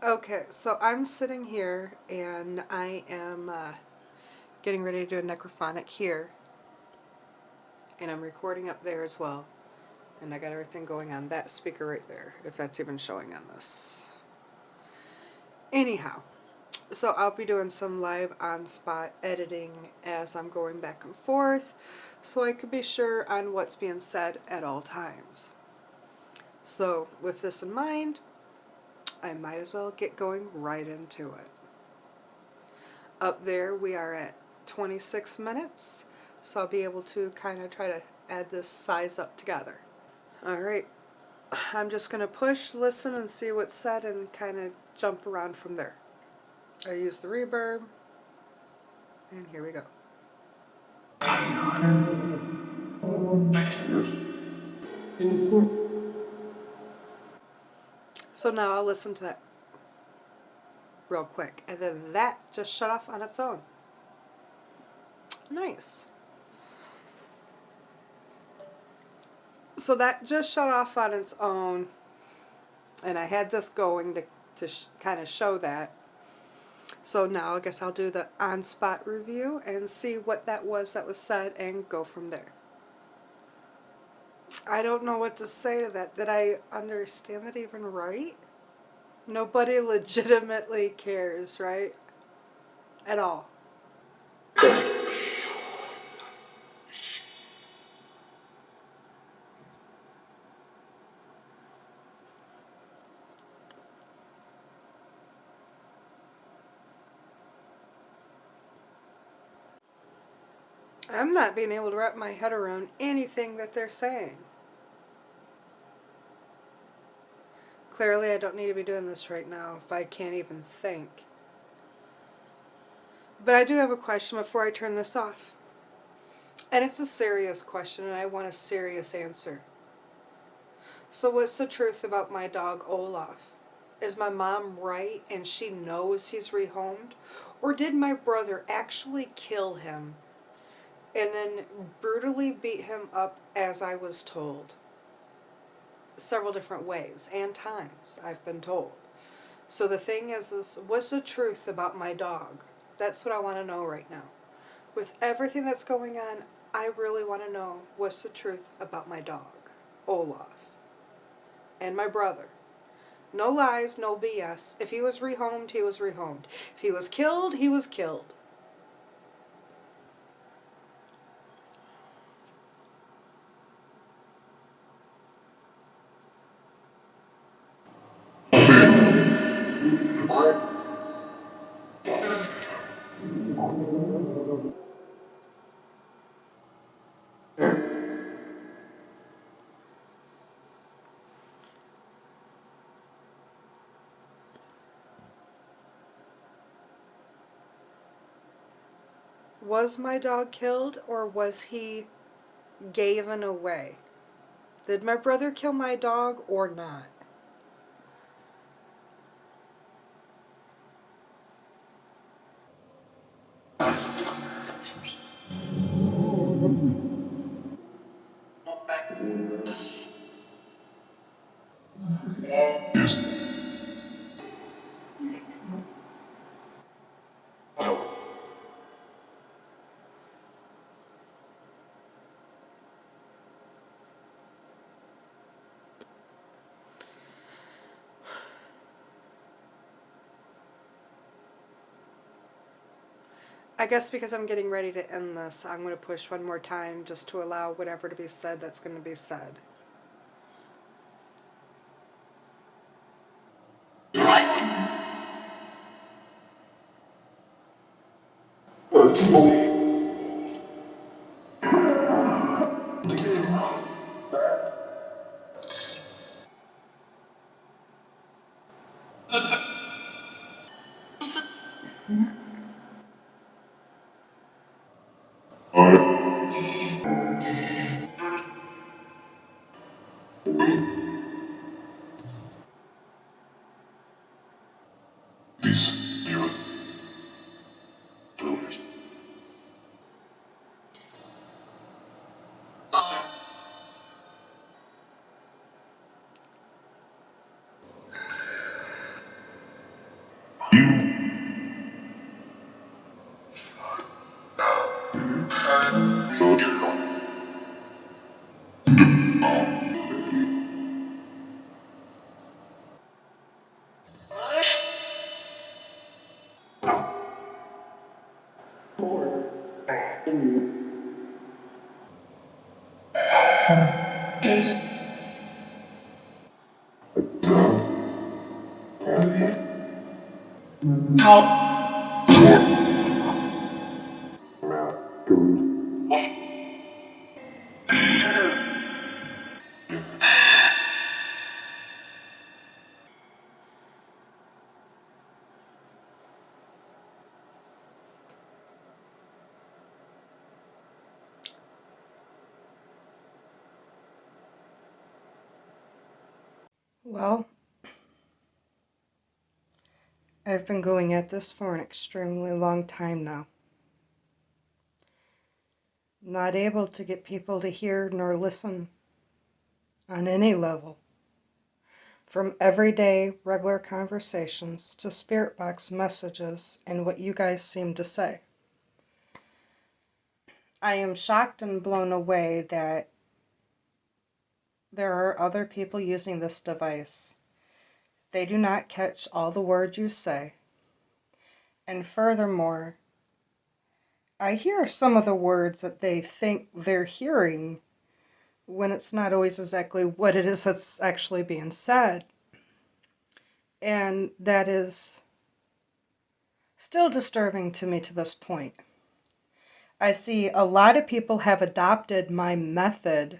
Okay, so I'm sitting here and I am getting ready to do a necrophonic here, and I'm recording up there as well. And I got everything going on that speaker right there, if that's even showing on this. Anyhow, so I'll be doing some live on-spot editing as I'm going back and forth, so I could be sure on what's being said at all times. So with this in mind, I might as well get going right into it. Up there we are at 26 minutes, so I'll be able to kind of try to add this size up together. Alright, I'm just going to push, listen, and see what's said and kind of jump around from there. I use the reverb, and here we go. So now I'll listen to that real quick, and then that just shut off on its own. Nice. So that just shut off on its own, and I had this going to kind of show that. So now I guess I'll do the on-spot review and see what that was said and go from there. I don't know what to say to that. Did I understand that even right? Nobody legitimately cares, right? At all. I'm not being able to wrap my head around anything that they're saying. Clearly I don't need to be doing this right now if I can't even think. But I do have a question before I turn this off. And it's a serious question and I want a serious answer. So what's the truth about my dog Olaf? Is my mom right and she knows he's rehomed? Or did my brother actually kill him and then brutally beat him up as I was told? Several different ways and times I've been told. So the thing is what's the truth about my dog? That's what I want to know right now. With everything that's going on, I really want to know what's the truth about my dog, Olaf, and my brother. No lies, no BS. If he was rehomed, he was rehomed. If he was killed, he was killed. Was my dog killed or was he given away? Did my brother kill my dog or not? I guess because I'm getting ready to end this, I'm going to push one more time just to allow whatever to be said that's going to be said. Well, I've been going at this for an extremely long time now. Not able to get people to hear nor listen on any level. From everyday, regular conversations to spirit box messages and what you guys seem to say. I am shocked and blown away that there are other people using this device. They do not catch all the words you say. And furthermore, I hear some of the words that they think they're hearing when it's not always exactly what it is that's actually being said. And that is still disturbing to me to this point. I see a lot of people have adopted my method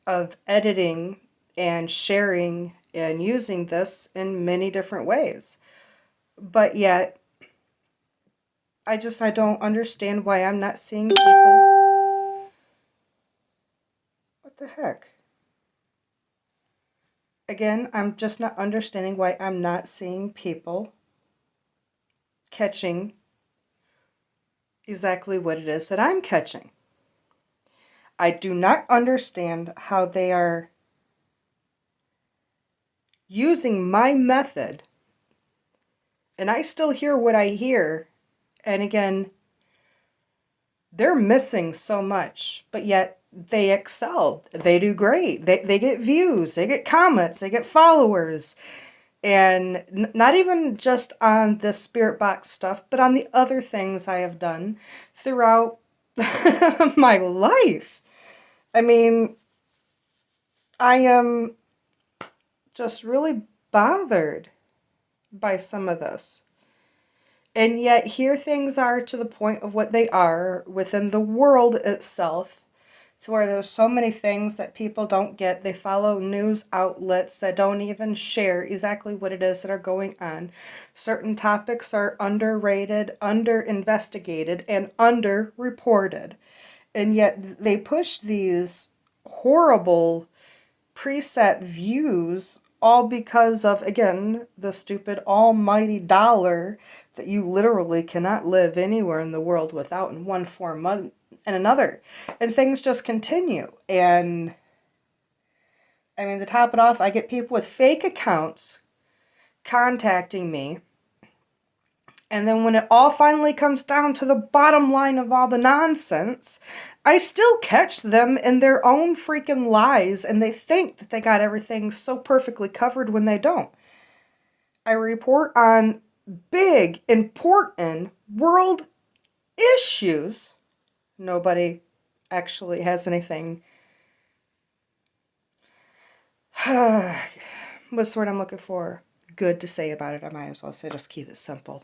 of editing and sharing and using this in many different ways. But yet, I don't understand why I'm not seeing people. What the heck? Again, I'm just not understanding why I'm not seeing people catching exactly what it is that I'm catching. I do not understand how they are using my method, and I still hear what I hear, and again, they're missing so much, but yet they excel. They do great. They get views, they get comments, they get followers, and not even just on the spirit box stuff, but on the other things I have done throughout my life. I mean, I am just really bothered by some of this. And yet here things are to the point of what they are within the world itself, to where there's so many things that people don't get. They follow news outlets that don't even share exactly what it is that are going on. Certain topics are underrated, under-investigated, and under-reported. And yet they push these horrible preset views all because of, again, the stupid almighty dollar that you literally cannot live anywhere in the world without in one form and another. And things just continue. And I mean, to top it off, I get people with fake accounts contacting me. And then when it all finally comes down to the bottom line of all the nonsense, I still catch them in their own freaking lies, and they think that they got everything so perfectly covered when they don't. I report on big, important world issues. Nobody actually has anything. What's the word I'm looking for? Good to say about it. I might as well say just keep it simple.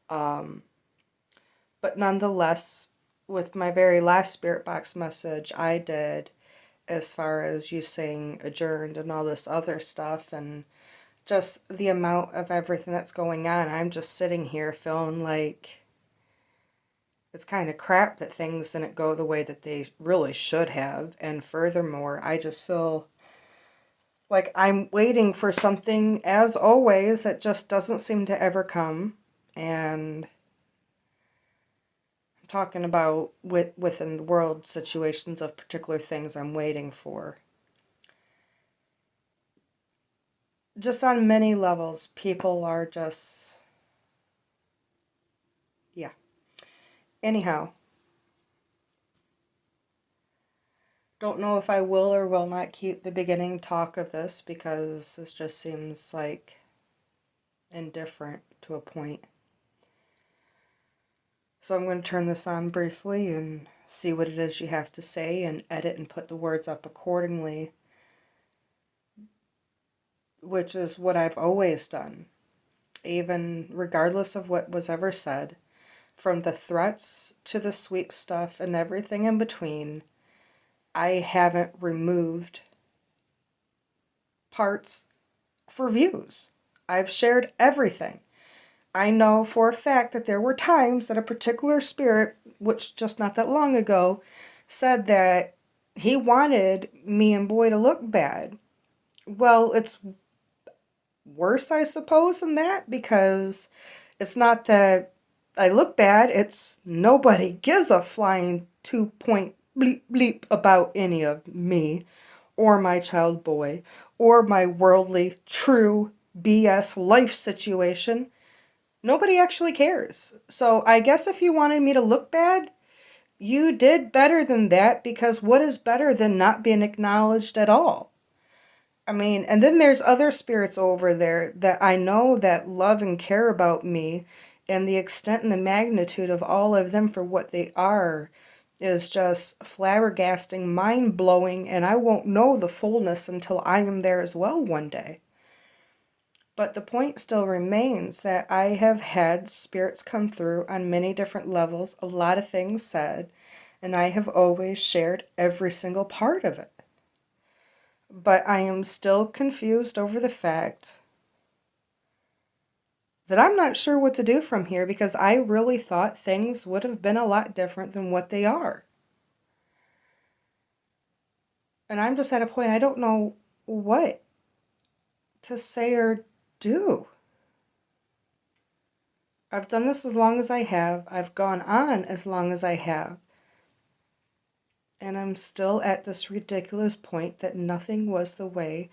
But nonetheless, with my very last spirit box message I did, as far as you saying adjourned and all this other stuff, and just the amount of everything that's going on, I'm just sitting here feeling like it's kind of crap that things didn't go the way that they really should have. And furthermore, I just feel like I'm waiting for something, as always, that just doesn't seem to ever come. And I'm talking about within the world situations of particular things I'm waiting for. Just on many levels, people are just Anyhow, don't know if I will or will not keep the beginning talk of this because this just seems like indifferent to a point. So I'm going to turn this on briefly and see what it is you have to say and edit and put the words up accordingly, which is what I've always done, even regardless of what was ever said, from the threats to the sweet stuff and everything in between. I haven't removed parts for views. I've shared everything. I know for a fact that there were times that a particular spirit, which just not that long ago, said that he wanted me and Boy to look bad. Well, it's worse, I suppose, than that, because it's not that I look bad, it's nobody gives a flying 2-point bleep bleep about any of me, or my child Boy, or my worldly, true BS life situation. Nobody actually cares. So I guess if you wanted me to look bad, you did better than that, because what is better than not being acknowledged at all? I mean, and then there's other spirits over there that I know that love and care about me, and the extent and the magnitude of all of them for what they are is just flabbergasting, mind-blowing, and I won't know the fullness until I am there as well one day. But the point still remains that I have had spirits come through on many different levels, a lot of things said, and I have always shared every single part of it. But I am still confused over the fact that I'm not sure what to do from here, because I really thought things would have been a lot different than what they are. And I'm just at a point I don't know what to say or do. I've done this as long as I have. I've gone on as long as I have. And I'm still at this ridiculous point that nothing was the way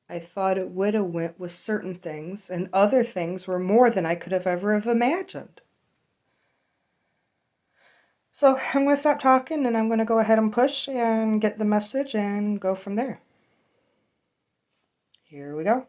I thought it would have went with certain things, and other things were more than I could have ever have imagined. So I'm going to stop talking, and I'm going to go ahead and push and get the message and go from there. Here we go.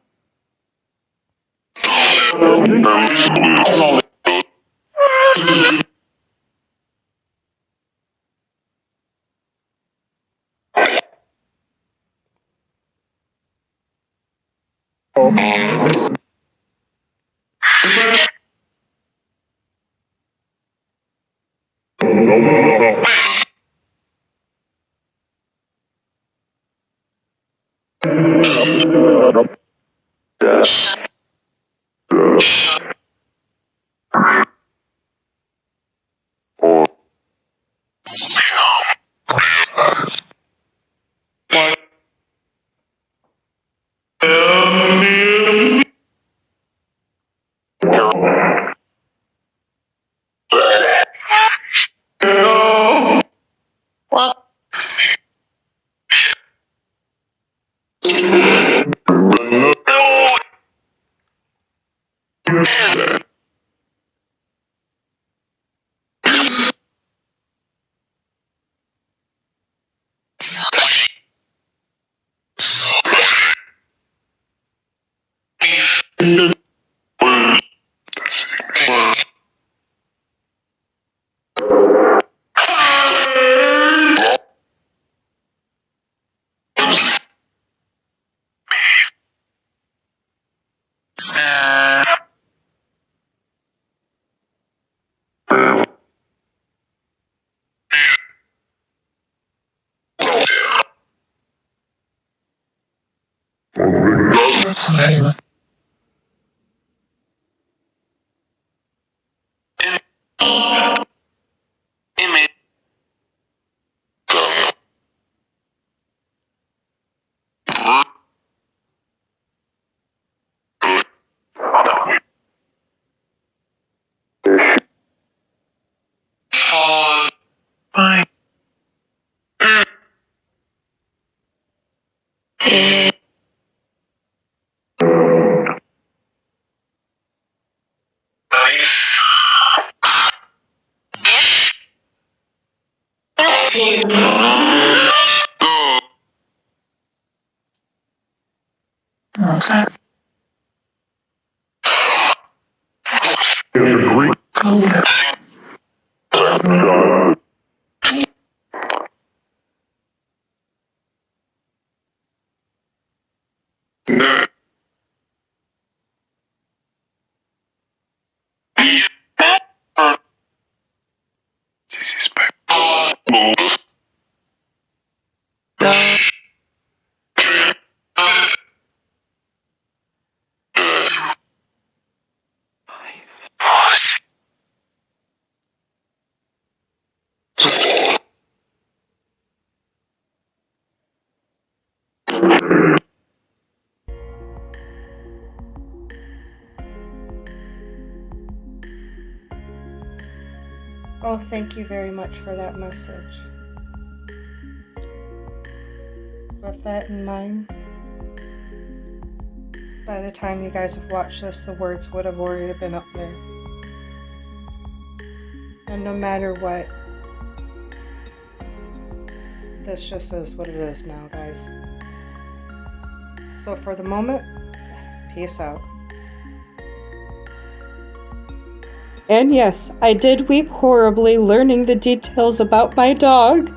Oh, thank you very much for that message. With that in mind, by the time you guys have watched this, the words would have already been up there. And no matter what, this just is what it is now, guys. So for the moment, peace out. And yes, I did weep horribly learning the details about my dog.